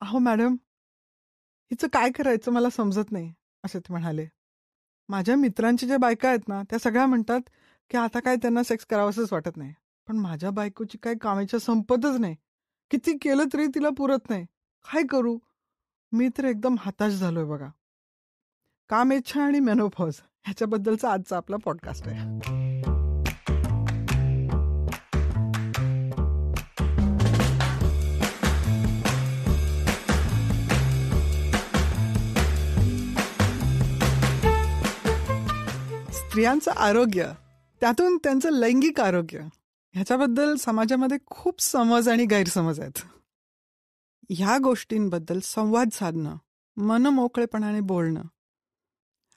अहो मॅडम, हिचं काय करायचं मला समजत नाही, असे ते म्हणाले. माझ्या मित्रांच्या ज्या बायका आहेत ना, त्या सगळ्या म्हणतात की आता काय त्यांना सेक्स करावंसंच वाटत नाही. पण माझ्या बायकोची काय कामाच्या संपतच नाही. किती केलं तरी तिला पुरत नाही. काय करू? मी तर एकदम हताश झालोय बघा. कामेच्छा आणि मेनोपॉज ह्याच्याबद्दलचा आजचा आपला पॉडकास्ट आहे. स्त्रियांचं आरोग्य, त्यातून त्यांचं लैंगिक आरोग्य, ह्याच्याबद्दल समाजामध्ये खूप समज आणि गैरसमज आहेत. ह्या गोष्टींबद्दल संवाद साधणं, मनमोकळेपणाने बोलणं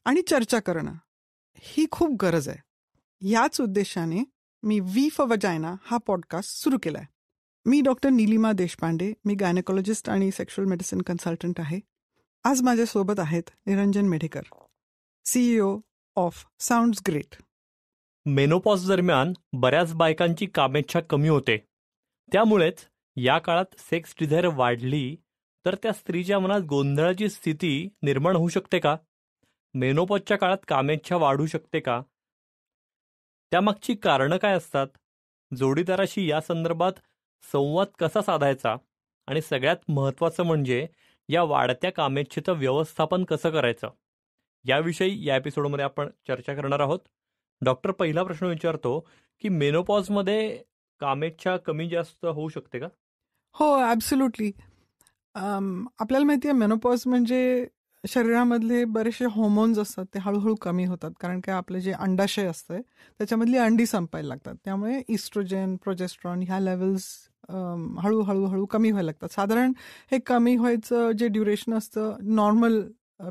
आणि चर्चा करणं ही खूप गरज आहे. याच उद्देशाने मी वी फॉर वजायना हा पॉडकास्ट सुरू केलाय. मी डॉक्टर नीलिमा देशपांडे, मी गायनेकोलॉजिस्ट आणि सेक्शुअल मेडिसिन कन्सल्टंट आहे. आज माझ्यासोबत आहेत Niranjan Medhekar, CEO of sounds great. Menopause दरम्यान बऱ्याच बायकांची कामेच्छा कमी होते. त्यामुळेच या काळात सेक्स डिझायर वाढली तर त्या स्त्रीच्या मनात गोंधळाची स्थिती निर्माण होऊ शकते का? मेनोपॉजच्या काळात कामेच्छा वाढू शकते का? त्यामागची कारणं काय असतात? जोडीदाराशी या संदर्भात संवाद कसा साधायचा? आणि सगळ्यात महत्त्वाचं म्हणजे या वाढत्या कामेच्छेचं व्यवस्थापन कसं करायचं, याविषयी या एपिसोडमध्ये आपण चर्चा करणार आहोत. डॉक्टर, पहिला प्रश्न विचारतो की मेनोपॉजमध्ये कामेच्छा कमी जास्त होऊ शकते का? हो, ॲब्सोल्युटली. आपल्याला माहिती आहे मेनोपॉज म्हणजे शरीरामधले बरेचसे हॉर्मोन्स असतात ते हळूहळू कमी होतात. कारण काय आपलं जे अंडाशय असतं त्याच्यामधली अंडी संपायला लागतात. त्यामुळे इस्ट्रोजेन, प्रोजेस्ट्रॉन ह्या लेवल्स हळूहळू कमी व्हायला लागतात. साधारण हे कमी व्हायचं जे ड्युरेशन असतं नॉर्मल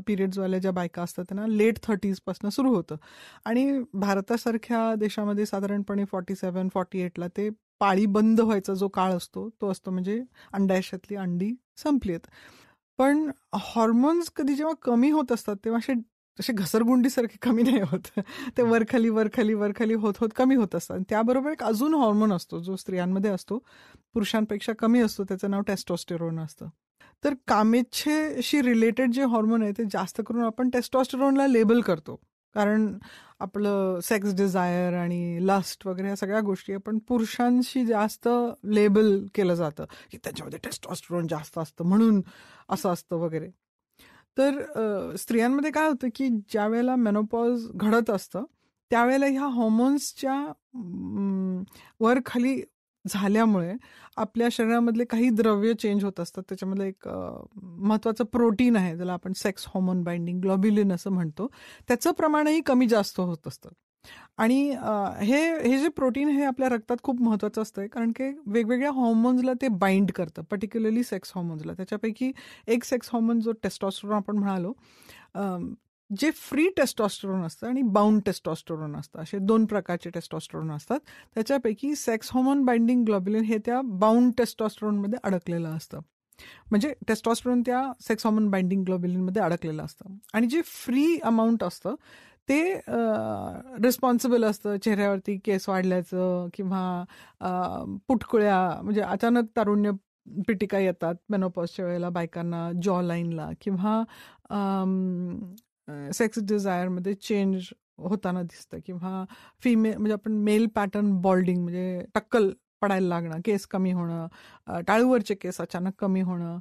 पिरियड्सवाल्या ज्या बायका असतात त्यांना लेट 30s सुरू होतं. आणि भारतासारख्या देशामध्ये साधारणपणे 47-48ला ते पाळी बंद व्हायचा जो काळ असतो तो असतो, म्हणजे अंडाशयातली अंडी संपली आहेत. पण हॉर्मोन्स कधी जेव्हा कमी होत असतात तेव्हा असे घसरगुंडीसारखे कमी नाही होत. ते वरखाली होत कमी होत असतात. त्याबरोबर एक अजून हॉर्मोन असतो जो स्त्रियांमध्ये असतो, पुरुषांपेक्षा कमी असतो, त्याचं नाव टेस्टोस्टेरोन असतं. तर कामेच्छेशी रिलेटेड जे हॉर्मोन आहे ते जास्त करून आपण टेस्टोस्टेरोनला लेबल करतो. कारण आपलं सेक्स डिझायर आणि लस्ट वगैरे ह्या सगळ्या गोष्टी आपण पुरुषांशी जास्त लेबल केलं जातं की त्याच्यामध्ये टेस्टोस्टेरोन जास्त असतं म्हणून असं असतं वगैरे. तर स्त्रियांमध्ये काय होतं की ज्या वेळेला मेनोपॉज घडत असतं त्यावेळेला ह्या हॉर्मोन्सच्या वर खाली झाल्यामुळे आपल्या शरीरामधले काही द्रव्य चेंज होत असतात. त्याच्यामधलं एक महत्त्वाचं प्रोटीन आहे ज्याला आपण सेक्स हॉर्मोन बाइंडिंग ग्लोब्युलिन असं म्हणतो, त्याचं प्रमाणही कमी जास्त होत असतं. आणि हे जे प्रोटीन हे आपल्या रक्तात खूप महत्त्वाचं असतं कारण की वेगवेगळ्या हॉर्मोन्सला ते बाइंड करतं, पर्टिक्युलरली सेक्स हॉर्मोन्सला. त्याच्यापैकी एक सेक्स हॉर्मोन जो टेस्टोस्टेरोन आपण म्हणालो, जे फ्री टेस्टोस्टेरोन असतं आणि बाउंड टेस्टोस्टेरोन असतं, असे 2 प्रकारचे टेस्टोस्टेरोन असतात. त्याच्यापैकी सेक्स हॉर्मोन बाइंडिंग ग्लोब्युलिन हे त्या बाउंड टेस्टोस्टेरोनमध्ये अडकलेलं असतं. म्हणजे टेस्टोस्टेरोन त्या सेक्स हॉर्मोन बाइंडिंग ग्लोब्युलिनमध्ये अडकलेलं असतं. आणि जे फ्री अमाऊंट असतं ते रिस्पॉन्सिबल असतं चेहऱ्यावरती केस वाढल्याचं किंवा पुटकुळ्या, म्हणजे अचानक तारुण्य पिटिका येतात मेनोपॉजच्या वेळेला बायकांना, जॉ लाईनला, किंवा सेक्स डिझायरमध्ये चेंज होताना दिसतं, किंवा फिमेल म्हणजे आपण मेल पॅटर्न बॉल्डिंग म्हणजे टक्कल पडायला लागणं, केस कमी होणं, टाळूवरचे केस अचानक कमी होणं,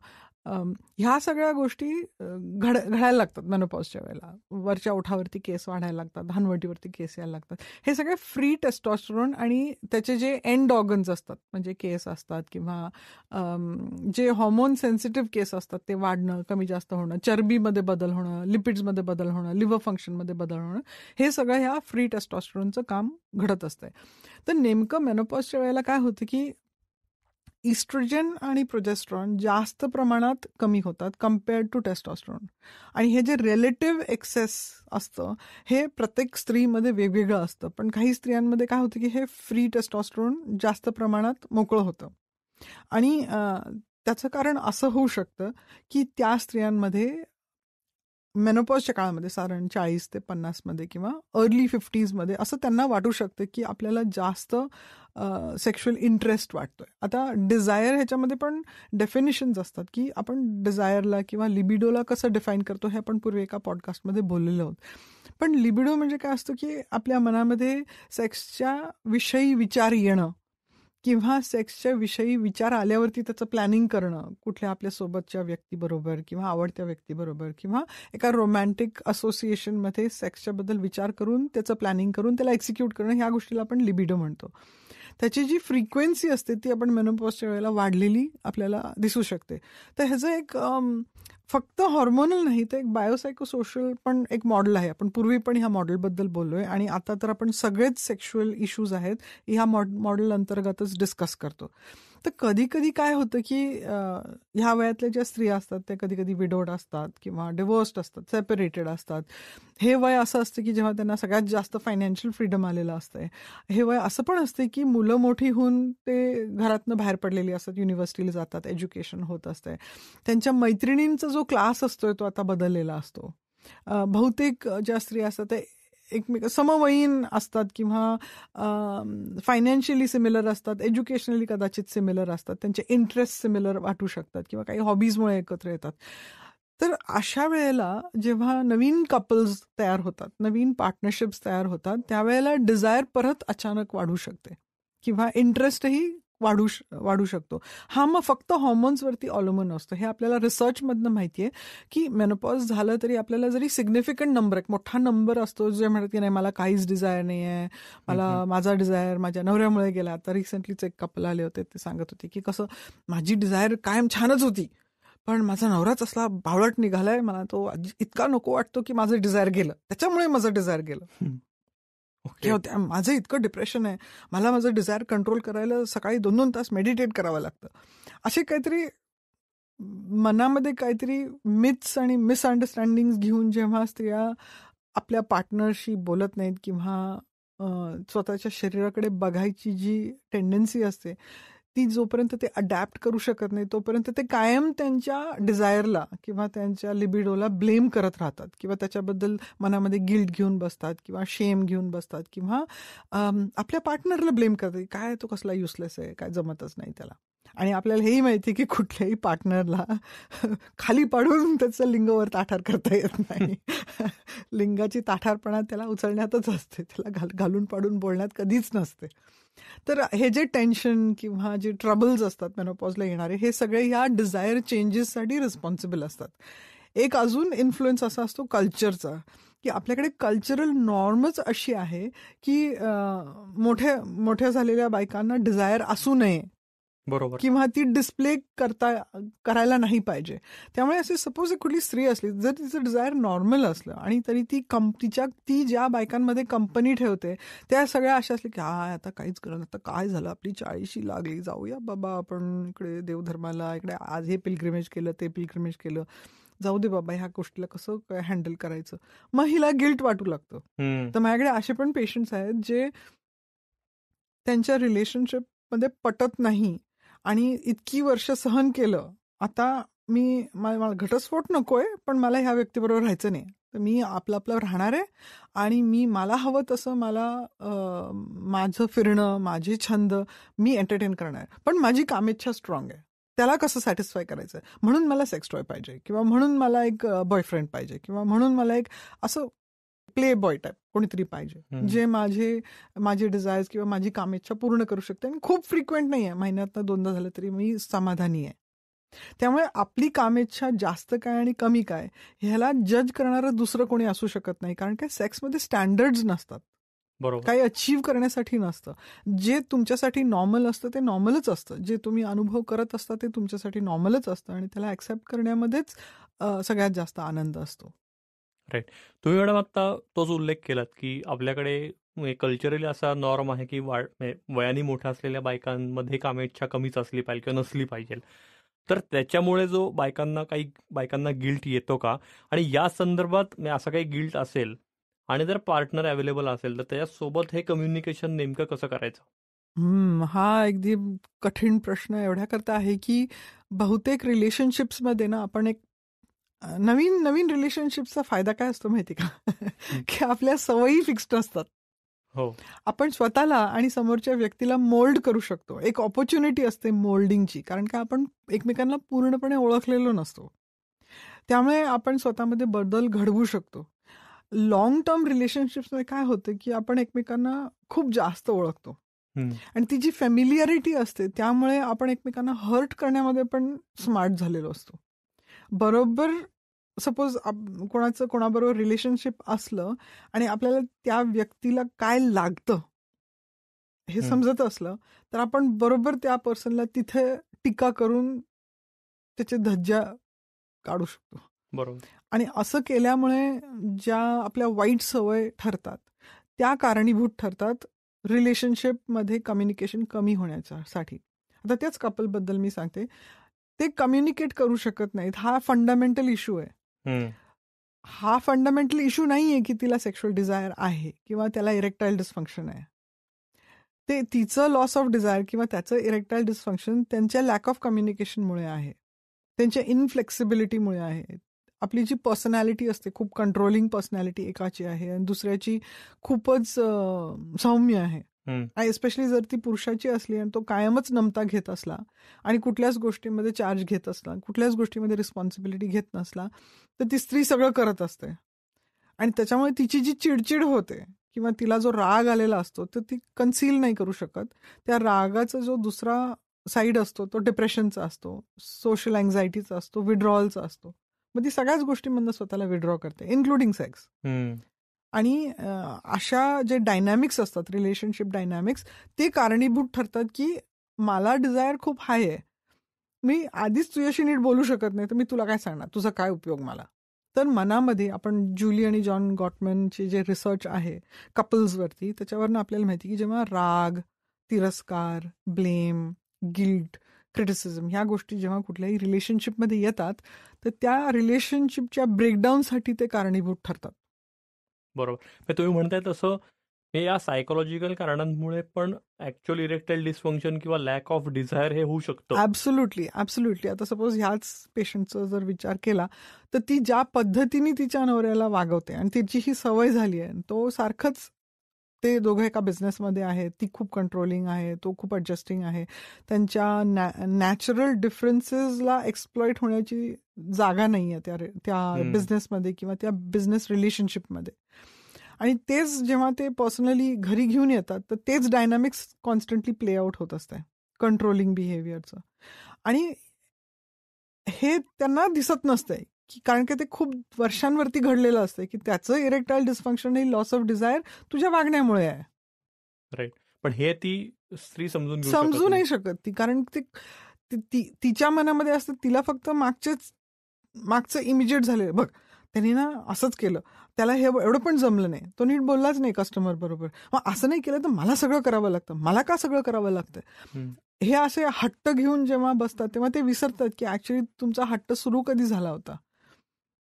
ह्या सगळ्या गोष्टी घडायला लागतात मेनोपॉजच्या वेळेला. वरच्या ओठावरती केस वाढायला लागतात, धानवटीवरती केस यायला लागतात. हे सगळे फ्री टेस्टोस्टेरोन आणि त्याचे जे एंड ऑर्गन्स असतात म्हणजे केस असतात किंवा जे हॉर्मोन सेन्सिटिव्ह केस असतात ते वाढणं, कमी जास्त होणं, चरबीमध्ये बदल होणं, लिपिड्समध्ये बदल होणं, लिव्हर फंक्शनमध्ये बदल होणं, हे सगळं ह्या फ्री टेस्टोस्टेरोनचं काम घडत असतंय. तर नेमकं मेनोपॉजच्या वेळेला काय होतं की इस्ट्रोजन आणि प्रोजेस्ट्रॉन जास्त प्रमाणात कमी होतात कम्पेअर्ड टू टेस्टोस्टेरोन. आणि हे जे रिलेटिव्ह एक्सेस असतं हे प्रत्येक स्त्रीमध्ये वेगवेगळं असतं. पण काही स्त्रियांमध्ये काय होतं की हे फ्री टेस्टोस्टेरोन जास्त प्रमाणात मोकळं होतं. आणि त्याचं कारण असं होऊ शकतं की त्या स्त्रियांमध्ये मेनोपॉजच्या काळामध्ये साधारण 40 ते 50 मध्ये किंवा अर्ली 50s मध्ये असं त्यांना वाटू शकतं की आपल्याला जास्त सेक्शुअल इंटरेस्ट वाटतोय. आता डिझायर ह्याच्यामध्ये पण डेफिनेशन्स असतात की आपण डिझायरला किंवा लिबिडोला कसं डिफाईन करतो हे आपण पूर्वी एका पॉडकास्टमध्ये बोललेलो आहोत. पण लिबिडो म्हणजे काय असतं की आपल्या मनामध्ये सेक्सच्या विषयी विचार येणं किंवा सेक्सच्या विषयी विचार आल्यावरती त्याचं प्लॅनिंग करणं, कुठल्या आपल्या सोबतच्या व्यक्तीबरोबर किंवा आवडत्या व्यक्तीबरोबर किंवा एका रोमॅन्टिक असोसिएशनमध्ये सेक्सच्याबद्दल विचार करून त्याचं प्लॅनिंग करून त्याला एक्झिक्यूट करणं, ह्या गोष्टीला आपण लिबिडो म्हणतो. त्याची जी फ्रिक्वेन्सी असते ती आपण मेनोपॉजच्या वेळेला वाढलेली आपल्याला दिसू शकते. तर ह्याचं एक फक्त हॉर्मोनल नाही, तर एक बायोसायकोसोशल पण एक मॉडेल आहे. आपण पूर्वी पण ह्या मॉडेलबद्दल बोललोय आणि आता तर आपण सगळेच सेक्शुअल इश्यूज आहेत ह्या मॉडेल अंतर्गतच डिस्कस करतो. तर कधी कधी काय होतं की ह्या वयातल्या ज्या स्त्रिया असतात त्या कधी कधी विडोड असतात किंवा डिवोर्स्ड असतात, सेपरेटेड असतात. हे वय असं असतं की जेव्हा त्यांना सगळ्यात जास्त फायनान्शियल फ्रीडम आलेलं असतंय. हे वय असं पण असते की मुलं मोठी होऊन ते घरातनं बाहेर पडलेली असतात, युनिव्हर्सिटीला जातात, एज्युकेशन होत असतंय. त्यांच्या मैत्रिणींचा जो क्लास असतोय तो आता बदललेला असतो. बहुतेक ज्या स्त्रिया असतात ते एकमेक समवयीन असतात किंवा फायनान्शियली सिमिलर असतात, एज्युकेशनली कदाचित सिमिलर असतात, त्यांचे इंटरेस्ट सिमिलर वाटू शकतात किंवा काही हॉबीजमुळे एकत्र येतात. तर अशा वेळेला जेव्हा नवीन कपल्स तयार होतात, नवीन पार्टनरशिप्स तयार होतात, त्यावेळेला डिझायर परत अचानक वाढू शकते किंवा इंटरेस्टही वाढू शकतो. हा मग फक्त हॉर्मोन्सवरती अवलंबून असतो. हे आपल्याला रिसर्चमधनं माहिती आहे की मेनोपॉज झालं तरी आपल्याला जरी सिग्निफिकंट नंबर, एक मोठा नंबर असतो जे म्हणतात की नाही मला काहीच डिझायर नाही आहे, मला माझा डिझायर माझ्या नवऱ्यामुळे गेला. आता रिसेंटलीच एक कपल आले होते, ते सांगत होते की कसं माझी डिझायर कायम छानच होती पण माझा नवराच असला बावळट निघालाय, मला तो इतका नको वाटतो की माझं डिझायर गेलं, त्याच्यामुळे माझं डिझायर गेलं. किंवा माझं इतकं डिप्रेशन आहे, मला माझं डिझायर कंट्रोल करायला सकाळी 2-2 तास मेडिटेट करावं लागतं. असे काहीतरी मनामध्ये काहीतरी मिथ्स आणि मिसअंडरस्टँडिंग घेऊन जेव्हा स्त्रिया आपल्या पार्टनरशी बोलत नाहीत किंवा स्वतःच्या शरीराकडे बघायची जी टेंडन्सी असते ती जोपर्यंत ते अडॅप्ट करू शकत नाही तोपर्यंत ते कायम त्यांच्या डिझायरला किंवा त्यांच्या लिबिडोला ब्लेम करत राहतात किंवा त्याच्याबद्दल मनामध्ये गिल्ट घेऊन बसतात किंवा शेम घेऊन बसतात किंवा आपल्या पार्टनरला ब्लेम करतात, काय तो कसला युसलेस आहे, काय जमतच नाही त्याला. आणि आपल्याला हेही माहिती की कुठल्याही पार्टनरला खाली पाडून त्याचं लिंगावर ताठार करता येत नाही. लिंगाची ताठारपणा त्याला उचलण्यातच असते, त्याला घालून पाडून बोलण्यात कधीच नसते. तर हे जे टेन्शन किंवा जे ट्रबल्स असतात मेनोपॉजला येणारे, हे सगळे ह्या डिझायर चेंजेससाठी रिस्पॉन्सिबल असतात. एक अजून इन्फ्लुएन्स असा असतो कल्चरचा, की आपल्याकडे कल्चरल नॉर्मच अशी आहे की मोठ्या झालेल्या बायकांना डिझायर असू नये, बरोबर, किंवा ती डिस्प्ले करायला नाही पाहिजे. त्यामुळे असे सपोज कुठली स्त्री असली, जर तिचं डिझायर नॉर्मल असलं आणि तरी ती ज्या बायकांमध्ये कंपनी ठेवते त्या सगळ्या अशा असल्या की आता काहीच करत, आता काय झालं, आपली 40शी लागली, जाऊया बाबा आपण इकडे देवधर्माला, इकडे आज हे पिलग्रिमेज केलं, ते पिलग्रिमेज केलं, जाऊ दे बाबा ह्या गोष्टीला कसं काय हँडल करायचं, मग हिला गिल्ट वाटू लागतं. तर माझ्याकडे असे पण पेशंट्स आहेत जे त्यांच्या रिलेशनशिप मध्ये पटत नाही आणि इतकी वर्ष सहन केलं, आता मला घटस्फोट नकोय पण मला ह्या व्यक्तीबरोबर राहायचं नाही, तर मी आपलं राहणार आहे आणि मला हवं तसं मला माझं फिरणं, माझे छंद मी एंटरटेन करणार, पण माझी कामेच्छा स्ट्रॉंग आहे, त्याला कसं सॅटिस्फाय करायचं, म्हणून मला सेक्स टॉय पाहिजे किंवा म्हणून मला एक बॉयफ्रेंड पाहिजे किंवा म्हणून मला एक असं प्ले बॉय टाईप कोणीतरी पाहिजे जे माझे डिझायर्स किंवा माझी कामेच्छा पूर्ण करू शकते. आणि खूप फ्रिक्वेंट नाही आहे, महिन्यातनं 2दा झालं तरी मी समाधानी आहे. त्यामुळे आपली कामेच्छा जास्त काय आणि कमी काय ह्याला जज करणारं दुसरं कोणी असू शकत नाही, कारण काय सेक्समध्ये स्टँडर्ड्स नसतात, बरोबर, काही अचीव्ह करण्यासाठी नसतं. जे तुमच्यासाठी नॉर्मल असतं ते नॉर्मलच असतं, जे तुम्ही अनुभव करत असता ते तुमच्यासाठी नॉर्मलच असतं आणि त्याला ऍक्सेप्ट करण्यामध्येच सगळ्यात जास्त आनंद असतो. राईट. तुम्ही मॅडम आता तोच उल्लेख केलात की आपल्याकडे कल्चरली असा नॉर्म आहे की वयाने मोठ्या असलेल्या बायकांमध्ये कामेच्छा कमीच असली पाहिजे किंवा नसली पाहिजे. तर त्याच्यामुळे जो बायकांना गिल्ट येतो का, आणि या संदर्भात असा काही गिल्ट असेल आणि जर पार्टनर अवेलेबल असेल तर त्याच्यासोबत हे कम्युनिकेशन नेमकं कसं करायचं? हा अगदी कठीण प्रश्न एवढ्याकरता आहे की बहुतेक रिलेशनशिप्समध्ये ना आपण एक नवीन रिलेशनशिपचा फायदा काय असतो माहिती का, की आपल्या सवयी फिक्स्ड असतात. हो. आपण स्वतःला आणि समोरच्या व्यक्तीला मोल्ड करू शकतो. एक ऑपॉर्च्युनिटी असते मोल्डिंगची, कारण का आपण एकमेकांना पूर्णपणे ओळखलेलो नसतो. त्यामुळे आपण स्वतःमध्ये बदल घडवू शकतो. लॉंग टर्म रिलेशनशिप्समध्ये काय होतं की आपण एकमेकांना खूप जास्त ओळखतो हम्म. आणि ती जी फॅमिलिअरिटी असते त्यामुळे आपण एकमेकांना हर्ट करण्यामध्ये पण स्मार्ट झालेलो असतो. बरोबर सपोज कोणाचं कोणाबरोबर रिलेशनशिप असलं आणि आपल्याला त्या व्यक्तीला काय लागतं हे हम्म. समजत असलं तर आपण बरोबर त्या पर्सनला तिथे टीका करून त्याचे धज्जा काढू शकतो. बरोबर. आणि असं केल्यामुळे ज्या आपल्या वाईट सवय ठरतात त्या कारणीभूत ठरतात रिलेशनशिपमध्ये कम्युनिकेशन कमी होण्यासाठी. आता त्याच कपलबद्दल मी सांगते, ते कम्युनिकेट करू शकत नाहीत. हा फंडामेंटल इश्यू आहे. हम्म. हा फंडामेंटल इश्यू नाही आहे की तिला सेक्शुअल डिझायर आहे किंवा त्याला इरेक्टाईल डिस्फंक्शन आहे. ते तिचं लॉस ऑफ डिझायर किंवा त्याचं इरेक्टाईल डिस्फंक्शन त्यांच्या लॅक ऑफ कम्युनिकेशनमुळे आहे, त्यांच्या इनफ्लेक्सिबिलिटीमुळे आहे. आपली जी पर्सनॅलिटी असते खूप कंट्रोलिंग पर्सनॅलिटी एकाची आहे आणि दुसऱ्याची खूपच सौम्य आहे. हम्म. आणि एस्पेशली जर ती पुरुषाची असली आणि तो कायमच नमता घेत असला आणि कुठल्याच गोष्टीमध्ये चार्ज घेत असला, कुठल्याच गोष्टीमध्ये रिस्पॉन्सिबिलिटी घेत नसला, तर ती स्त्री सगळं करत असते आणि त्याच्यामुळे तिची जी चिडचिड होते किंवा तिला जो राग आलेला असतो तर ती कन्सील नाही करू शकत. त्या रागाचा जो दुसरा साईड असतो तो डिप्रेशनचा असतो, सोशल अँझायटीचा असतो, विड्रॉलचा असतो. मग ती सगळ्याच गोष्टींमधून स्वतःला विड्रॉ करते, इन्क्लुडिंग सेक्स. हम्म. आणि अशा जे डायनॅमिक्स असतात, रिलेशनशिप डायनॅमिक्स, ते कारणीभूत ठरतात की मला डिझायर खूप हाय आहे, मी आधीच तुझ्याशी नीट बोलू शकत नाही, तर मी तुला काय सांगणार, तुझा काय उपयोग मला. तर मनामध्ये आपण जुली आणि जॉन गॉटमनचे जे रिसर्च आहे कपल्सवरती, त्याच्यावरनं आपल्याला माहिती की जेव्हा राग, तिरस्कार, ब्लेम, गिल्ट, क्रिटिसिझम ह्या गोष्टी जेव्हा कुठल्याही रिलेशनशिपमध्ये येतात तर त्या रिलेशनशिपच्या ब्रेकडाऊनसाठी ते कारणीभूत ठरतात. बरोबर. म्हणजे तुम्ही म्हणताय तसं हे या सायकोलॉजिकल कारणांमुळे पण ऍक्च्युअल इरेक्टाईल डिस्फंक्शन किंवा लॅक ऑफ डिझायर हे होऊ शकतं. Absolutely, absolutely. आता सपोज ह्याच पेशंटचा जर विचार केला तर ती ज्या पद्धतीने तिच्या नवऱ्याला वागवते आणि तिची ही सवय झाली आहे, तो सारखंच, ते दोघं एका बिझनेसमध्ये आहेत, ती खूप कंट्रोलिंग आहे, तो खूप अडजस्टिंग आहे, त्यांच्या नॅचरल डिफरन्सेसला एक्सप्लॉइट होण्याची जागा नाही आहे त्या बिझनेसमध्ये किंवा त्या बिझनेस रिलेशनशिपमध्ये. आणि तेच जेव्हा ते पर्सनली घरी घेऊन येतात तर तेच डायनामिक्स कॉन्स्टंटली प्ले आउट होत असते कंट्रोलिंग बिहेवियरचं. आणि हे त्यांना दिसत नसतंय की कारण की ते खूप वर्षांवरती घडलेलं असतंय की त्याचं इरेक्टाईल डिस्फंक्शन ही लॉस ऑफ डिझायर तुझ्या वागण्यामुळे आहे. राईट. पण हे ती स्त्री समजून घेऊ समजू शकत नाही शकत ती, कारण तिच्या मनामध्ये असतं, तिला फक्त मागचं इमिजिएट झालेलं बघ, त्यांनी ना असंच केलं, त्याला हे एवढं पण जमलं नाही, तो नीट बोललाच नाही कस्टमर बरोबर, मग असं नाही केलं तर मला सगळं करावं लागतं, मला का सगळं करावं लागतं. हे असे हट्ट घेऊन जेव्हा बसतात तेव्हा ते विसरतात की ऍक्च्युली तुमचा हट्ट सुरू कधी झाला होता.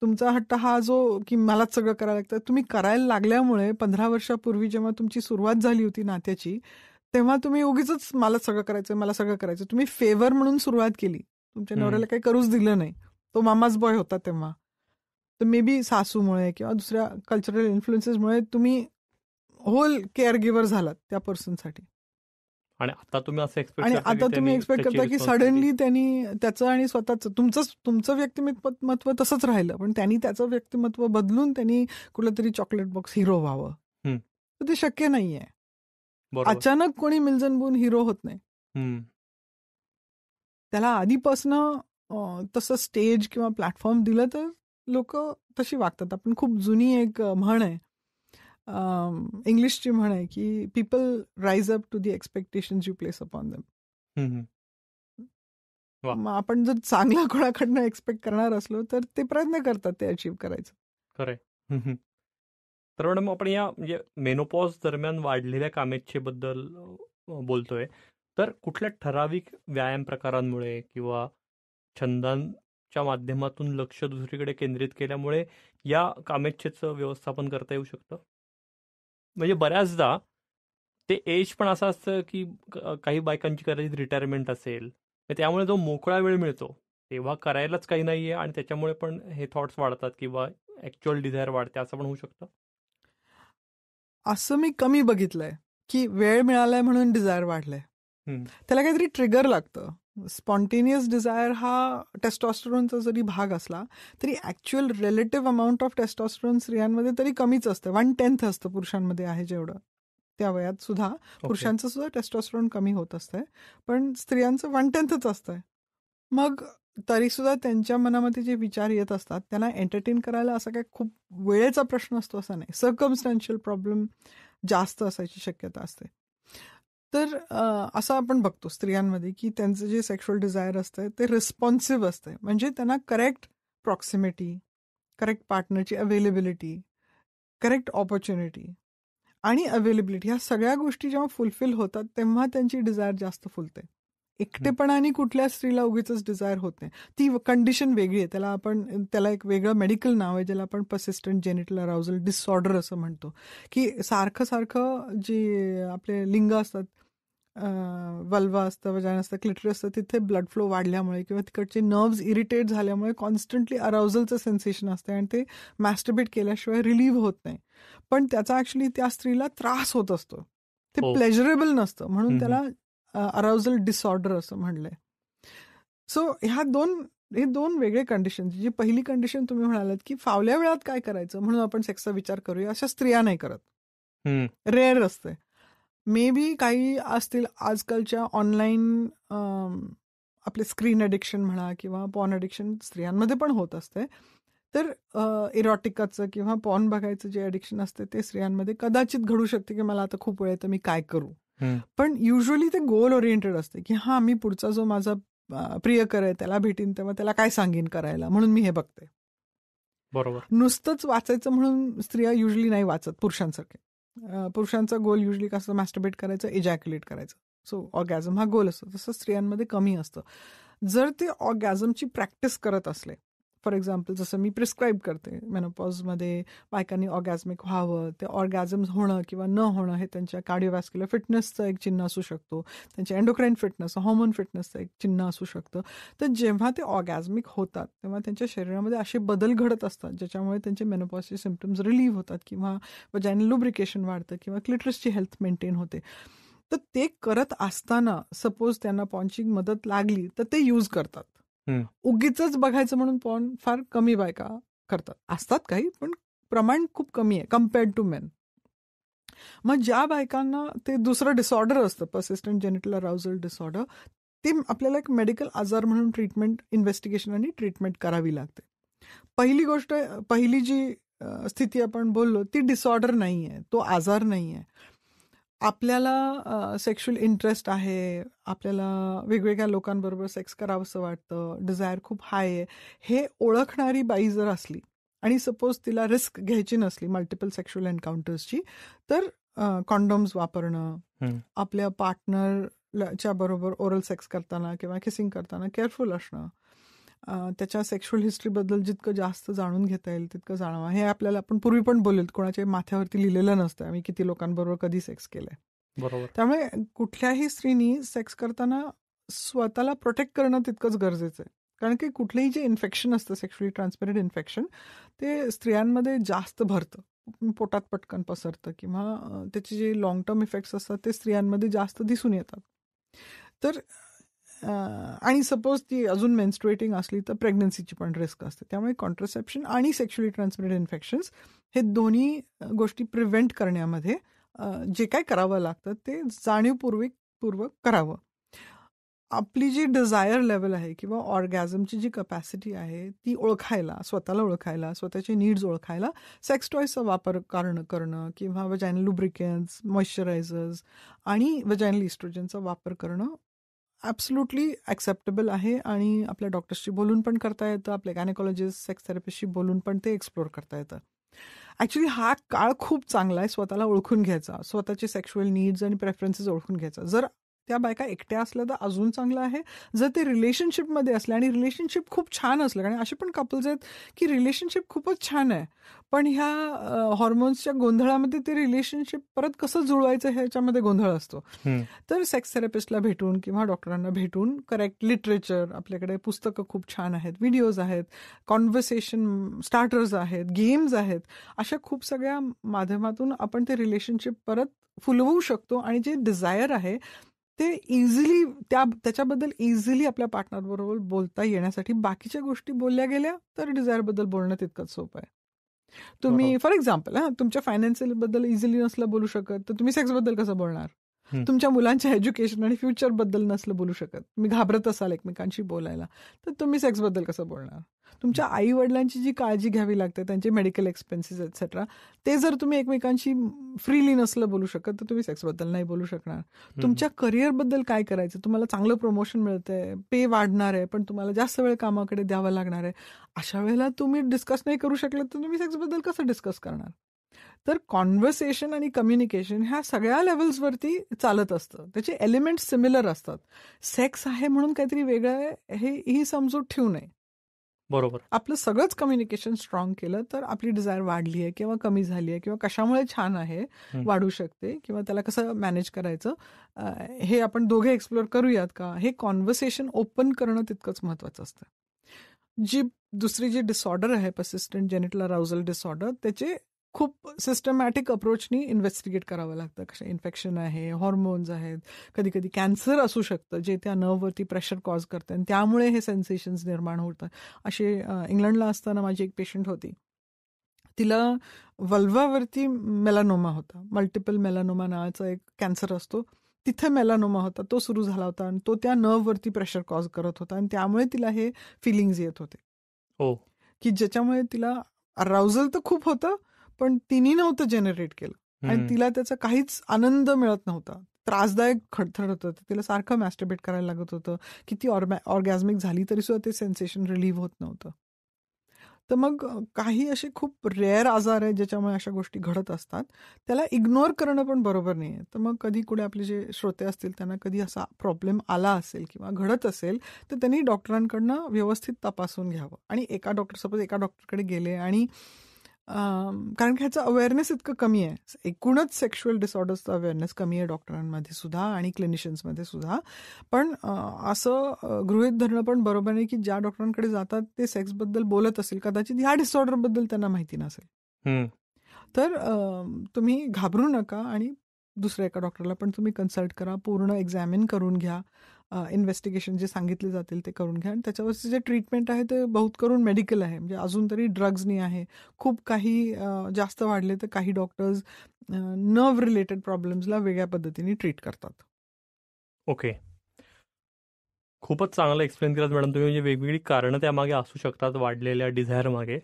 तुमचा हट्ट हा जो की मलाच सगळं करायला लागतं, तुम्ही करायला लागल्यामुळे 15 वर्षापूर्वी जेव्हा तुमची सुरुवात झाली होती नात्याची, तेव्हा तुम्ही उगीच मला सगळं करायचं, मला सगळं करायचं, तुम्ही फेवर म्हणून सुरुवात केली, तुमच्या नवऱ्याला काही करूच दिलं नाही, तो मामाच बॉय होता तेव्हा. तर मे बी सासूमुळे किंवा दुसऱ्या कल्चरल इन्फ्लुएन्सेसमुळे तुम्ही होल केअर गिव्हर झालात त्या पर्सनसाठी. आणि आता तुम्ही असं आणि आता तुम्ही एक्सपेक्ट करता की सडनली त्यांनी त्याचं आणि स्वतःचं तुमचं व्यक्तिमत्व तसंच राहिलं, पण त्यांनी त्याचं व्यक्तिमत्व बदलून त्यांनी कुठलं तरी चॉकलेट बॉक्स हिरो व्हावं, तर ते शक्य नाहीये. अचानक कोणी मिल्जन हिरो होत नाही. त्याला आधीपासनं तसं स्टेज किंवा प्लॅटफॉर्म दिलं तर लोक तशी वागतात. आपण खूप जुनी एक म्हण आहे, इंग्लिशची म्हण आहे की people rise up to the expectations you place upon them. मग आपण जर चांगला कोणाकडनं एक्सपेक्ट करणार असलो तर ते प्रयत्न करतात ते अचीव्ह करायचं. खरंय. तर मॅडम आपण या म्हणजे मेनोपॉज दरम्यान वाढलेल्या कामेच्छेबद्दल बोलतोय, तर कुठल्या ठराविक व्यायाम प्रकारांमुळे किंवा छंदांच्या माध्यमातून लक्ष दुसरीकडे केंद्रित केल्यामुळे या कामेच्छेचं व्यवस्थापन करता येऊ शकतं? म्हणजे बऱ्याचदा ते एज पण असं असतं की काही बायकांची कदाचित रिटायरमेंट असेल, त्यामुळे जो मोकळा वेळ मिळतो तेव्हा करायलाच काही नाहीये आणि त्याच्यामुळे पण हे थॉट्स वाढतात किंवा ऍक्च्युअल डिझायर वाढते, असं पण होऊ शकतं. असं मी कमी बघितलंय की वेळ मिळालाय म्हणून डिझायर वाढलंय. हम्म. त्याला काहीतरी ट्रिगर लागतं. स्पॉन्टेनियस डिझायर हा टेस्टॉस्टेरोनचा जरी भाग असला तरी ऍक्च्युअल रिलेटिव्ह अमाऊंट ऑफ टेस्टॉस्टेरोन स्त्रियांमध्ये तरी कमीच असतं. 1/10 असतं पुरुषांमध्ये आहे जेवढं. त्या वयात सुद्धा पुरुषांचं सुद्धा टेस्टॉस्टेरोन कमी होत असतंय, पण स्त्रियांचं 1/10च असतंय. मग तरी सुद्धा त्यांच्या मनामध्ये जे विचार येत असतात त्यांना एंटरटेन करायला असा काय खूप वेळेचा प्रश्न असतो असं नाही. सर्कमस्टॅन्शियल प्रॉब्लेम जास्त असायची शक्यता असते. तर असं आपण बघतो स्त्रियांमध्ये की त्यांचं जे सेक्शुअल डिझायर असतं ते रिस्पॉन्सिव्ह असतं. म्हणजे त्यांना करेक्ट प्रॉक्सिमिटी, करेक्ट पार्टनरची अवेलेबिलिटी, करेक्ट ऑपॉर्च्युनिटी आणि अवेलेबिलिटी ह्या सगळ्या गोष्टी जेव्हा फुलफिल होतात तेव्हा त्यांची डिझायर जास्त फुलते. एकटेपणाने कुठल्या स्त्रीला उगीच डिझायर होत नाही. ती कंडिशन वेगळी आहे. त्याला एक वेगळं मेडिकल नाव आहे ज्याला आपण पर्सिस्टंट जेनिटल अराउजल डिसऑर्डर असं म्हणतो. की सारखं जे आपले लिंग असतात, वल्वा असतं, वजाना असतं, क्लिटरी असतं, तिथे ब्लड फ्लो वाढल्यामुळे किंवा तिकडचे नर्व्स इरिटेट झाल्यामुळे कॉन्स्टंटली अराउजलचं सेन्सेशन असते आणि ते मॅस्टरबेट केल्याशिवाय रिलीव्ह होत नाही. पण त्याचा ऍक्च्युली त्या स्त्रीला त्रास होत असतो. ते प्लेजरेबल नसतं म्हणून त्याला अराउजल डिसऑर्डर असं म्हणलंय. सो हे दोन वेगळे कंडिशन. जी पहिली कंडिशन तुम्ही म्हणालात की फावल्या वेळात काय करायचं म्हणून आपण सेक्सचा विचार करूया, अशा स्त्रिया नाही करत. रेअर असते. मे बी काही असतील आजकालच्या ऑनलाईन आपले स्क्रीन अडिक्शन म्हणा किंवा पॉर्न अडिक्शन स्त्रियांमध्ये पण होत असते. तर इरॉटिकाचं किंवा पॉर्न बघायचं जे अडिक्शन असते ते स्त्रियांमध्ये कदाचित घडू शकते की मला आता खूप वेळ आहे तर मी काय करू. पण युजली ते गोल ओरिएंटेड असते की हा मी पुढचा जो माझा प्रियकर आहे त्याला भेटीन तेव्हा त्याला काय सांगेन करायला म्हणून मी हे बघते. बरोबर. नुसतंच वाचायचं म्हणून स्त्रिया युजली नाही वाचत पुरुषांसारखे. पुरुषांचा गोल युजली कसं मॅस्टरबेट करायचं, इजॅक्युलेट करायचं. सो ऑर्गॅझम हा गोल असतो. तसं स्त्रियांमध्ये कमी असतं. जर ते ऑर्गॅझमची प्रॅक्टिस करत असले, फॉर एक्झाम्पल जसं मी प्रिस्क्राईब करते मेनोपॉजमध्ये बायकांनी ऑर्गॅझमिक व्हावं, ते ऑर्गॅझम्स होणं किंवा न होणं हे त्यांच्या कार्डिओव्हॅस्क्युलर फिटनेसचं एक चिन्ह असू शकतो, त्यांच्या एंडोक्राईन फिटनेस, हॉर्मोन फिटनेसचं एक चिन्ह असू शकतं. तर जेव्हा ते ऑर्गॅझमिक होतात तेव्हा त्यांच्या शरीरामध्ये असे बदल घडत असतात ज्याच्यामुळे त्यांचे मेनोपॉजचे सिम्पटम्स रिलीव्ह होतात किंवा वजायनल लुब्रिकेशन वाढतं किंवा क्लिटरसची हेल्थ मेंटेन होते. तर ते करत असताना सपोज त्यांना पॉर्नची मदत लागली तर ते यूज करतात. उगीच बघायचं म्हणून पॉर्न फार कमी बायका करतात. असतात काही पण प्रमाण खूप कमी आहे कम्पेअर्ड टू मेन. मग ज्या बायकांना ते दुसरं डिसऑर्डर असतं पर्सिस्टंट जेनिटल अराउजल डिसऑर्डर, ते आपल्याला एक मेडिकल आजार म्हणून ट्रीटमेंट, इन्व्हेस्टिगेशन आणि ट्रीटमेंट करावी लागते. पहिली जी स्थिती आपण बोललो ती डिसऑर्डर नाही आहे, तो आजार नाही आहे. आपल्याला सेक्शुअल इंटरेस्ट आहे, आपल्याला वेगवेगळ्या लोकांबरोबर सेक्स करावंसं वाटतं, डिझायर खूप हाय आहे, हे ओळखणारी बाई जर असली आणि सपोज तिला रिस्क घ्यायची नसली मल्टिपल सेक्शुअल एन्काउंटर्सची, तर कॉन्डोम्स वापरणं, आपल्या पार्टनरच्या बरोबर ओरल सेक्स करताना किंवा किसिंग करताना केअरफुल असणं, त्याच्या सेक्शुअल हिस्ट्रीबद्दल जितकं जास्त जाणून घेता येईल तितकं जाणावं. हे आपल्याला आपण पूर्वी पण बोललो, कोणाच्या माथ्यावरती लिहिलेलं नसतं आम्ही किती लोकांबरोबर कधी सेक्स केलंय. बरोबर. त्यामुळे कुठल्याही स्त्रीनी सेक्स करताना स्वतःला प्रोटेक्ट करणं तितकंच गरजेचं आहे. कारण की कुठलंही जे इन्फेक्शन असतं, सेक्शुअली ट्रान्समिटेड इन्फेक्शन, ते स्त्रियांमध्ये जास्त भरतं, पोटात पटकन पसरतं किंवा त्याचे जे लॉंग टर्म इफेक्ट्स असतात ते स्त्रियांमध्ये जास्त दिसून येतात. तर आणि सपोज ती अजून मेन्स्ट्रुएटिंग असली तर प्रेग्नन्सीची पण रिस्क असते. त्यामुळे कॉन्ट्रासेप्शन आणि सेक्शुअली ट्रान्समिटेड इन्फेक्शन्स हे दोन्ही गोष्टी प्रिव्हेंट करण्यामध्ये जे काय करावं लागतं ते जाणीवपूर्वक करावं. आपली जी डिझायर लेवल आहे किंवा ऑर्गॅझमची जी कपॅसिटी आहे ती ओळखायला, स्वतःला ओळखायला, स्वतःचे नीड्स ओळखायला सेक्स टॉयचा वापर करणं किंवा वजायनल लुब्रिकंट्स, मॉइश्चरायझर्स आणि वजायनल इस्ट्रोजनचा वापर करणं ॲब्सोल्युटली ॲक्सेप्टेबल आहे. आणि आपल्या डॉक्टर्सशी बोलून पण करता येतं, आपल्या गायनेकॉलॉजिस्ट, सेक्स थेरपिस्टशी बोलून पण ते एक्सप्लोर करता येतं. ॲक्च्युली हा काळ खूप चांगला आहे स्वतःला ओळखून घ्यायचा, स्वतःचे सेक्शुअल नीड्स आणि प्रेफरन्सेस ओळखून घ्यायचा. जर त्या बायका एकट्या असल्या तर अजून चांगलं आहे. जर ते रिलेशनशिपमध्ये असले आणि रिलेशनशिप खूप छान असलं, कारण असे पण कपल्स आहेत की रिलेशनशिप खूपच छान आहे, पण ह्या हॉर्मोन्सच्या गोंधळामध्ये ते रिलेशनशिप परत कसं जुळवायचं ह्याच्यामध्ये गोंधळ असतो. तर सेक्स थेरपिस्टला भेटून किंवा डॉक्टरांना भेटून करेक्ट लिटरेचर, आपल्याकडे पुस्तकं खूप छान आहेत, व्हिडिओज आहेत, कॉन्व्हर्सेशन स्टार्टर्स आहेत, गेम्स आहेत, अशा खूप सगळ्या माध्यमातून आपण ते रिलेशनशिप परत फुलवू शकतो आणि जे डिझायर आहे ते इझिली त्याच्याबद्दल इझिली आपल्या पार्टनरबरोबर बोलता येण्यासाठी बाकीच्या गोष्टी बोलल्या गेल्या तर डिझायरबद्दल बोलणं तितकंच सोपं आहे. तुम्ही फॉर एक्झाम्पल तुमच्या फायनान्शियल बद्दल इझिली नसलं बोलू शकत तर तुम्ही सेक्स बद्दल कसं बोलणार? तुमच्या मुलांच्या एज्युकेशन आणि फ्युचर बद्दल नसलं बोलू शकत, तुम्ही घाबरत असाल एकमेकांशी बोलायला, तर तुम्ही सेक्स बद्दल कसं बोलणार? तुमच्या आई वडिलांची जी काळजी घ्यावी लागते, त्यांचे मेडिकल एक्सपेन्सेस एक्सेट्रा, ते जर तुम्ही एकमेकांशी फ्रीली नसलं बोलू शकत तर तुम्ही सेक्स बद्दल नाही बोलू शकणार. तुमच्या करिअर बद्दल काय करायचं, तुम्हाला चांगलं प्रमोशन मिळतंय, पे वाढणार आहे, पण तुम्हाला जास्त वेळ कामाकडे द्यावा लागणार आहे, अशा वेळेला तुम्ही डिस्कस नाही करू शकले तर तुम्ही सेक्स बद्दल कसं डिस्कस करणार? तर कॉन्व्हर्सेशन आणि कम्युनिकेशन ह्या सगळ्या लेवल्सवरती चालत असतं, त्याचे एलिमेंट सिमिलर असतात. सेक्स आहे म्हणून काहीतरी वेगळं आहे ही समजूत ठेवू नये. बरोबर. आपलं सगळंच कम्युनिकेशन स्ट्रॉंग केलं तर आपली डिझायर वाढली आहे किंवा कमी झाली आहे किंवा कशामुळे छान आहे, वाढू शकते किंवा त्याला कसं मॅनेज करायचं, हे आपण दोघे एक्सप्लोर करूयात का, हे कॉन्व्हर्सेशन ओपन करणं तितकंच महत्वाचं असतं. दुसरी जी डिसऑर्डर आहे, पर्सिस्टंट जेनिटल अराउजल डिसऑर्डर, त्याचे खूप सिस्टमॅटिक अप्रोचनी इन्व्हेस्टिगेट करावं लागतं. कशा इन्फेक्शन आहे, हॉर्मोन्स आहेत, कधी कधी कॅन्सर असू शकतं जे त्या नर्ववरती प्रेशर कॉज करतं आणि त्यामुळे हे सेन्सेशन्स निर्माण होतात. असे इंग्लंडला असताना माझी एक पेशंट होती, तिला वल्वावरती मेलानोमा होता, मल्टिपल मेलानोमा नावाचा एक कॅन्सर असतो, तिथे मेलानोमा होता, तो सुरू झाला होता आणि तो त्या नर्ववरती प्रेशर कॉज करत होता आणि त्यामुळे तिला हे फिलिंग्स येत होते की ज्याच्यामुळे तिला अराउजल तर खूप होतं पण तिने नव्हतं जनरेट केलं आणि तिला त्याचा काहीच आनंद मिळत नव्हता, त्रासदायक खडथड होतं, तिला सारखं मॅस्टरबेट करायला लागत होतं, किती ऑर्गॅझमिक झाली तरी सुद्धा ते सेन्सेशन रिलीव्ह होत नव्हतं. तर मग काही असे खूप रेअर आजार आहेत ज्याच्यामुळे अशा गोष्टी घडत असतात, त्याला इग्नोर करणं पण बरोबर नाही आहे. तर मग कधी कुठे आपले जे श्रोते असतील त्यांना कधी असा प्रॉब्लेम आला असेल किंवा घडत असेल तर त्यांनी डॉक्टरांकडनं व्यवस्थित तपासून घ्यावं. आणि एका डॉक्टरकडे गेले आणि कारण की ह्याचं अवेअरनेस इतकं कमी आहे, एकूणच सेक्शुअल डिसऑर्डर्सचा अवेअरनेस कमी आहे डॉक्टरांमध्ये सुद्धा आणि क्लिनिशियन्समध्ये सुद्धा. पण असं गृहीत धरणं पण बरोबर नाही की ज्या डॉक्टरांकडे जातात ते सेक्सबद्दल बोलत असेल, कदाचित ह्या डिसऑर्डरबद्दल त्यांना माहिती नसेल. तर तुम्ही घाबरू नका आणि दुसऱ्या एका डॉक्टरला पण तुम्ही कन्सल्ट करा, पूर्ण एक्झामिन करून घ्या, इन्व्हेस्टिगेशन जे सांगितले जातील ते करून घ्या आणि त्याच्यावरचे जे ट्रीटमेंट आहे ते बहुत करून मेडिकल आहे, म्हणजे अजून तरी ड्रग्जनी आहे. खूप काही जास्त वाढले तर काही डॉक्टर्स नर्व रिलेटेड प्रॉब्लेम्सला वेगळ्या पद्धतीने ट्रीट करतात. ओके, खूपच चांगलं एक्सप्लेन केलं मॅडम तुम्ही, म्हणजे वेगवेगळी कारणं त्यामागे असू शकतात वाढलेल्या डिझायर मागे.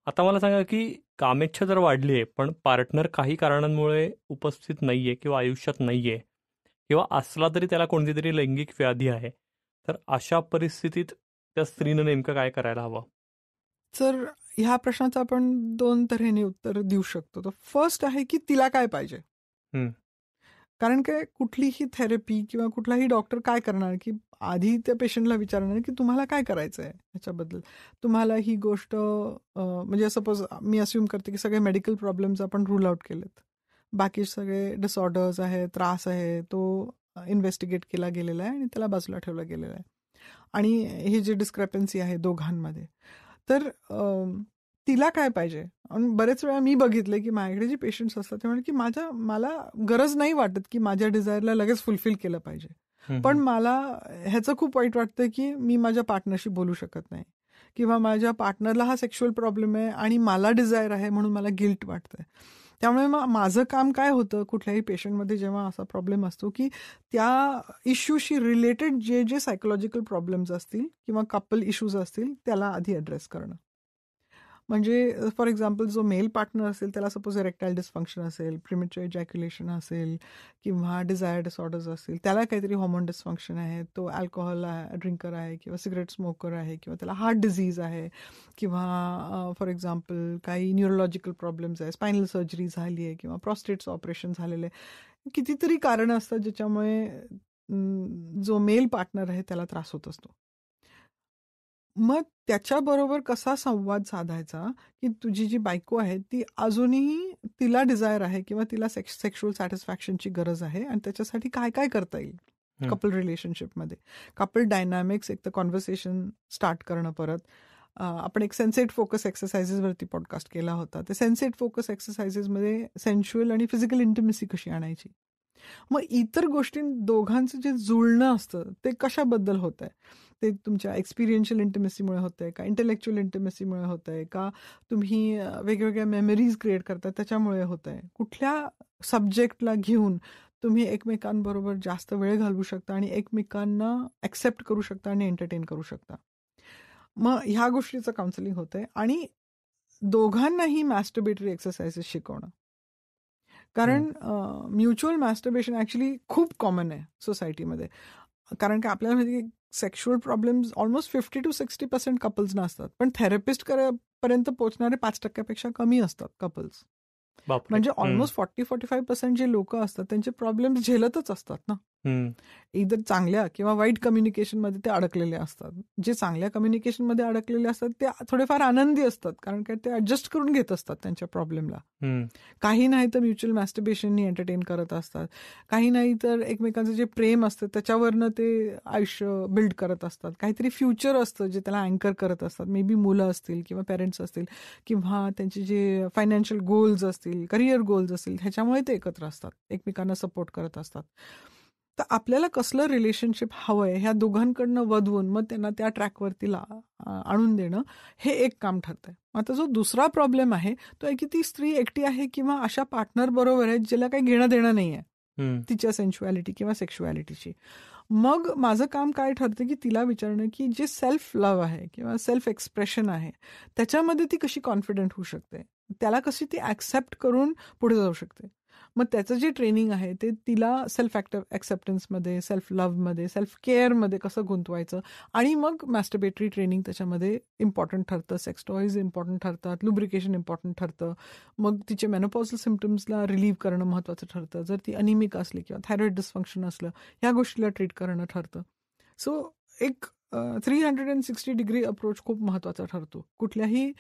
आता मला सांगा की कामेच्छा जर वाढली आहे पण पार्टनर काही कारणांमुळे उपस्थित नाहीये किंवा आयुष्यात नाहीये किंवा असला तरी त्याला कोणती तरी लैंगिक व्याधी आहे, तर अशा परिस्थितीत त्या स्त्रीनं नेमकं काय करायला हवं? तर ह्या प्रश्नाचं आपण 2 तऱ्हेने उत्तर देऊ शकतो. तर फर्स्ट आहे की तिला काय पाहिजे. कारण काय कुठलीही थेरपी किंवा कुठलाही डॉक्टर काय करणार की आधी त्या पेशंटला विचारणार की तुम्हाला काय करायचं आहे ह्याच्याबद्दल, तुम्हाला ही गोष्ट म्हणजे सपोज मी अस्युम करते की सगळे मेडिकल प्रॉब्लेम्स आपण रूल आउट केलेत, बाकी सगळे डिसऑर्डर्स आहे, त्रास आहे, तो इन्व्हेस्टिगेट केला गेलेला आहे आणि त्याला बाजूला ठेवला गेलेला आहे आणि ही जी डिस्क्रॅपन्सी आहे दोघांमध्ये, तर तिला काय पाहिजे. आणि बरेच वेळा मी बघितले की माझ्याकडे जे पेशंट्स असतात ते म्हणजे की मला गरज नाही वाटत की माझ्या डिझायरला लगेच फुलफिल केलं पाहिजे, पण मला ह्याचं खूप वाईट वाटतं की मी माझ्या पार्टनरशी बोलू शकत नाही किंवा माझ्या पार्टनरला हा सेक्शुअल प्रॉब्लेम आहे आणि मला डिझायर आहे म्हणून मला गिल्ट वाटतंय. त्यामुळे मग माझं काम काय होतं, कुठल्याही पेशंटमध्ये जेव्हा असा प्रॉब्लेम असतो की त्या इश्यूशी रिलेटेड जे जे सायकोलॉजिकल प्रॉब्लेम्स असतील किंवा कपल इश्यूज असतील त्याला आधी ॲड्रेस करणं. म्हणजे फॉर एक्झाम्पल जो मेल पार्टनर असेल त्याला सपोज इरेक्टाईल डिस्फंक्शन असेल, प्रीमॅच्युअर इजॅक्युलेशन असेल किंवा डिझायर डिसऑर्डर्स असतील, त्याला काहीतरी हॉर्मोन डिस्फंक्शन आहे, तो अल्कोहोल ड्रिंकर आहे किंवा सिगरेट स्मोकर आहे किंवा त्याला हार्ट डिझीज आहे किंवा फॉर एक्झाम्पल काही न्यूरोलॉजिकल प्रॉब्लेम्स आहे, स्पायनल सर्जरी झाली आहे किंवा प्रॉस्टेटचं ऑपरेशन झालेलं आहे, कितीतरी कारणं असतात ज्याच्यामुळे जो मेल पार्टनर आहे त्याला त्रास होत असतो. मग त्याच्याबरोबर कसा संवाद साधायचा की तुझी जी बायको आहे ती अजूनही तिला डिझायर आहे किंवा तिला सेक्शुअल सॅटिस्फॅक्शनची गरज आहे आणि त्याच्यासाठी काय काय करता येईल कपल रिलेशनशिपमध्ये. कपल डायनॅमिक्स, एक तर कॉन्व्हर्सेशन स्टार्ट करणं. परत आपण एक सेन्सेट फोकस एक्सरसाइजेसवरती पॉडकास्ट केला होता. ते सेन्सेट फोकस एक्सरसाइजेसमध्ये सेन्शुअल आणि फिजिकल इंटिमेसी कशी आणायची. मग इतर गोष्टी दोघांचं जे जुळणं असतं ते कशाबद्दल होत आहे. ते तुमच्या एक्सपिरियन्शियल इंटिमेसीमुळे होतंय का, इंटेलेक्च्युअल इंटिमेसीमुळे होतंय का, तुम्ही वेगवेगळ्या मेमरीज क्रिएट करताय त्याच्यामुळे होतंय. कुठल्या सब्जेक्टला घेऊन तुम्ही एकमेकांबरोबर जास्त वेळ घालवू शकता आणि एकमेकांना ऍक्सेप्ट करू शकता आणि एंटरटेन करू शकता. मग ह्या गोष्टीचं काउन्सिलिंग होतंय आणि दोघांनाही मॅस्टरबेटरी एक्सरसाइजेस शिकवणं. कारण म्युच्युअल मॅस्टरबेशन ऍक्च्युली खूप कॉमन आहे सोसायटीमध्ये. कारण की आपल्याला माहिती की सेक्शुअल प्रॉब्लेम्स ऑलमोस्ट 50-60% कपल्सना असतात, पण थेरपिस्ट पर्यंत पोहोचणारे 5% कमी असतात कपल्स. म्हणजे ऑलमोस्ट 40-45% जे लोक असतात त्यांचे प्रॉब्लेम झेलतच असतात ना. इधर चांगल्या किंवा वाईट कम्युनिकेशनमध्ये ते अडकलेले असतात. जे चांगल्या कम्युनिकेशनमध्ये अडकलेले असतात ते थोडेफार आनंदी असतात, कारण काय ते ऍडजस्ट करून घेत असतात त्यांच्या प्रॉब्लेमला. काही नाही तर म्युच्युअल मॅस्टरबेशननी एंटरटेन करत असतात, काही नाही तर एकमेकांचं जे प्रेम असतं त्याच्यावरनं ते आयुष्य बिल्ड करत असतात. काहीतरी फ्युचर असतं जे त्याला अँकर करत असतात. मे बी मुलं असतील किंवा पेरेंट्स असतील किंवा त्यांचे जे फायनान्शियल गोल्स असतील, करिअर गोल्स असतील, ह्याच्यामुळे ते एकत्र असतात, एकमेकांना सपोर्ट करत असतात. तर आपल्याला कसलं रिलेशनशिप हवंय ह्या दोघांकडनं वधवून मग त्यांना त्या ट्रॅकवरती आणून देणं हे एक काम ठरतंय. आता जो दुसरा प्रॉब्लेम आहे तो आहे की ती स्त्री एकटी आहे किंवा अशा पार्टनर बरोबर आहे ज्याला काही घेणं देणं नाहीये तिच्या सेन्शुअलिटी किंवा सेक्शुअलिटीची. मग माझं काम काय ठरतं की तिला विचारणं की जे सेल्फ लव्ह आहे किंवा सेल्फ एक्सप्रेशन आहे त्याच्यामध्ये ती कशी कॉन्फिडंट होऊ शकते, त्याला कशी ती ऍक्सेप्ट करून पुढे जाऊ शकते. मग त्याचं जे ट्रेनिंग आहे ते तिला सेल्फ ऍक्सेप्टन्समध्ये, सेल्फ लव्हमध्ये, सेल्फ केअरमध्ये कसं गुंतवायचं. आणि मग मॅस्टरबेटरी ट्रेनिंग त्याच्यामध्ये इम्पॉर्टंट ठरतं. सेक्स टॉईज इम्पॉर्टंट ठरतात, लुब्रिकेशन इम्पॉर्टंट ठरतं. मग तिचे मेनोपॉजल सिम्पटम्सला रिलीव्ह करणं महत्त्वाचं ठरतं. जर ती अनिमिक असली किंवा थायरॉइड डिस्फंक्शन असलं ह्या गोष्टीला ट्रीट करणं ठरतं. सो एक 360 डिग्री अप्रोच खूप महत्त्वाचा ठरतो कुठल्याही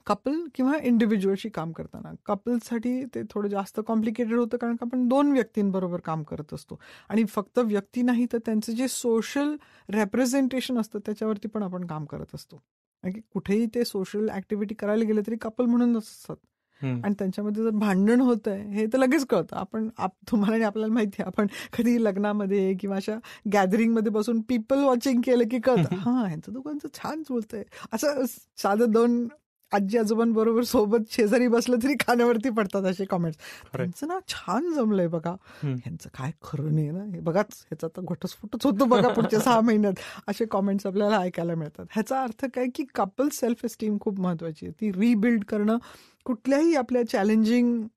कपल किंवा इंडिव्हिज्युअलशी काम करताना. कपलसाठी ते थोडं जास्त कॉम्प्लिकेटेड होतं कारण का आपण 2 व्यक्तींबरोबर काम करत असतो आणि फक्त व्यक्ती नाही तर त्यांचं जे सोशल रेप्रेझेंटेशन असतं त्याच्यावरती पण आपण काम करत असतो. कुठेही ते सोशल ऍक्टिव्हिटी करायला गेलं तरी कपल म्हणून असतात आणि त्यांच्यामध्ये जर भांडण होत आहे हे तर लगेच कळतं. तुम्हाला आपल्याला माहिती आहे, आपण कधी लग्नामध्ये किंवा अशा गॅदरिंगमध्ये बसून पीपल वॉचिंग केलं की कळतं हा ह्यांचं दोघांचं छान जुळतंय. असं साधं 2 आजी आजोबांबरोबर सोबत शेजारी बसलं तरी खाण्यावरती पडतात असे कॉमेंट्स. त्यांचं ना छान जमलंय बघा, ह्यांचं काय खरं नाही ना, हे बघाच ह्याचा तर घटस्फोटच होतो बघा पुढच्या 6 महिन्यात, असे कॉमेंट्स आपल्याला ऐकायला मिळतात. ह्याचा अर्थ काय की कपल सेल्फ एस्टीम खूप महत्वाची आहे. ती रिबिल्ड करणं कुठल्याही आपल्या चॅलेंजिंग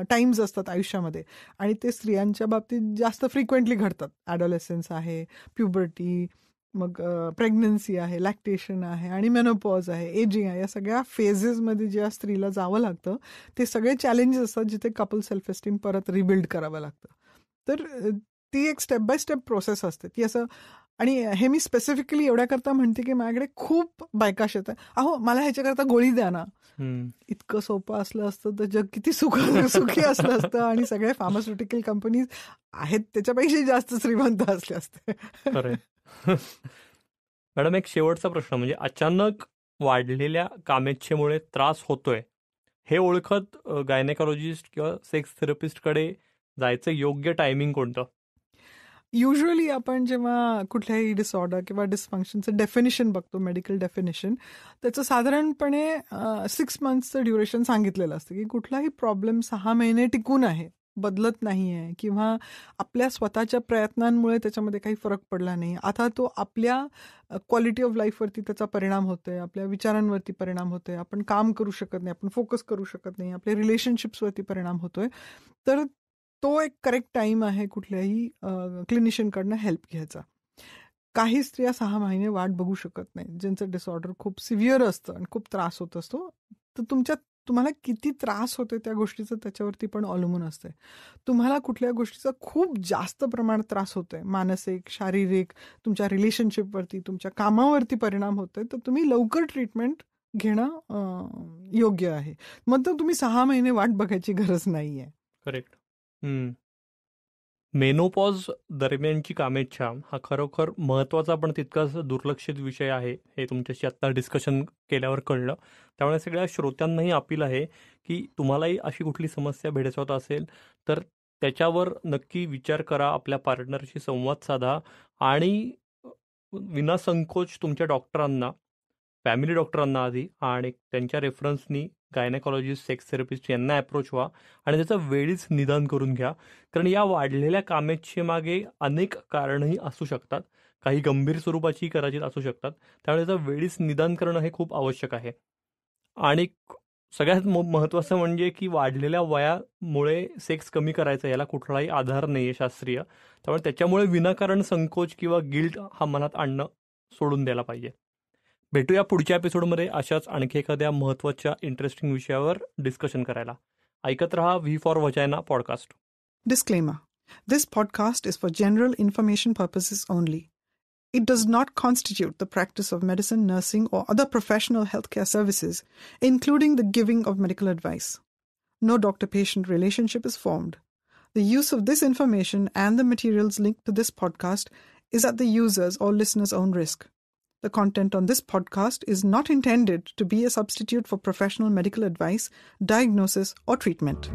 टाइम्स असतात आयुष्यामध्ये आणि ते स्त्रियांच्या बाबतीत जास्त फ्रिक्वेंटली घडतात. ॲडोलेसन्स आहे, प्युबर्टी, मग प्रेग्नन्सी आहे, लॅक्टेशन आहे आणि मेनोपॉज आहे, एजिंग आहे. या सगळ्या फेजेसमध्ये ज्या स्त्रीला जावं लागतं ते सगळे चॅलेंजेस असतात जिथे कपल सेल्फ एस्टीम परत रिबिल्ड करावं लागतं. तर ती एक स्टेप बाय स्टेप प्रोसेस असते ती. असं आणि हे मी स्पेसिफिकली एवढ्याकरता म्हणते की माझ्याकडे खूप बायका येतात, अहो मला ह्याच्याकरता गोळी द्या ना. इतकं सोपं असलं असतं तर जग किती सुखी असलं असतं आणि सगळे फार्मास्युटिकल कंपनीज आहेत त्याच्यापेक्षा जास्त श्रीमंत असले असते. मॅडम, एक शेवटचा प्रश्न, म्हणजे अचानक वाढलेल्या कामेच्छेमुळे त्रास होतोय हे ओळखत गायनेकॉलॉजिस्ट किंवा सेक्स थेरपिस्टकडे जायचं योग्य टायमिंग कोणतं? युजली आपण जेव्हा कुठल्याही डिसऑर्डर किंवा डिस्फंक्शनचं डेफिनेशन बघतो, मेडिकल डेफिनेशन, त्याचं साधारणपणे 6 मंथचं ड्युरेशन सांगितलेलं असतं की कुठलाही प्रॉब्लेम 6 महिने टिकून आहे, बदलत नाही आहे किंवा आपल्या स्वतःच्या प्रयत्नांमुळे त्याच्यामध्ये काही फरक पडला नाही. आता तो आपल्या क्वालिटी ऑफ लाईफवरती त्याचा परिणाम होतोय, आपल्या विचारांवरती परिणाम होतोय, आपण काम करू शकत नाही, आपण फोकस करू शकत नाही, आपल्या रिलेशनशिप्सवरती परिणाम होतोय, तर तो एक करेक्ट टाइम आहे कुठल्याही क्लिनिशियनकडनं हेल्प घ्यायचा. काही स्त्रिया 6 महिने वाट बघू शकत नाही, ज्यांचं डिसऑर्डर खूप सिव्हिअर असतं आणि खूप त्रास होत असतो. तर तुम्हाला किती त्रास होते त्या गोष्टीचं त्याच्यावरती पण अवलंबून असते. तुम्हाला कुठल्या गोष्टीचा खूप जास्त प्रमाणात त्रास होतोय, मानसिक, शारीरिक, तुमच्या रिलेशनशिपवरती, तुमच्या कामावरती परिणाम होतोय, तर तुम्ही लवकर ट्रीटमेंट घेणं योग्य आहे. मग तर तुम्ही 6 महिने वाट बघायची गरज नाहीये. करेक्ट. मेनोपॉज दरम्यानची कामेच्छा हा खरोखर महत्त्वाचा पण तितकाच दुर्लक्षित विषय आहे, हे तुमच्याशी आत्ता डिस्कशन केल्यावर कळलं. त्यामुळे सगळ्या श्रोत्यांनाही अपील आहे की तुम्हालाही अशी कुठली समस्या भेडसावत असेल तर त्याच्यावर नक्की विचार करा, आपल्या पार्टनरशी संवाद साधा आणि विनासंकोच तुमच्या डॉक्टरांना, फॅमिली डॉक्टरांना आधी आणि त्यांच्या रेफरन्सनी गायनेकॉलॉजिस्ट, सेक्स थेरपिस्ट यांना अप्रोच व्हा आणि त्याचं वेळीच निदान करून घ्या. कारण या वाढलेल्या कामेच्छेमागे अनेक कारणंही असू शकतात, काही गंभीर स्वरूपाची कदाचित असू शकतात. त्यामुळे त्याचं वेळीच निदान करणं हे खूप आवश्यक आहे. आणि सगळ्यात महत्त्वाचं म्हणजे की वाढलेल्या वयामुळे सेक्स कमी करायचा याला कुठलाही आधार नाही आहे शास्त्रीय. त्यामुळे त्याच्यामुळे विनाकारण संकोच किंवा गिल्ट हा मनात आणणं सोडून द्यायला पाहिजे. भेटूया पुढच्या एपिसोडमध्ये अशाच आणखी एखाद्या महत्त्वाच्या इंटरेस्टिंग विषयावर डिस्कशन करायला. ऐकत रहा V for vagina podcast. Disclaimer. This podcast is for general information purposes only. It does not constitute the practice of medicine, nursing, or other professional healthcare services, including the giving of medical advice. No doctor-patient relationship is formed. The use of this information and the materials linked to this podcast is at the user's or listener's own risk. The content on this podcast is not intended to be a substitute for professional medical advice, diagnosis, or treatment.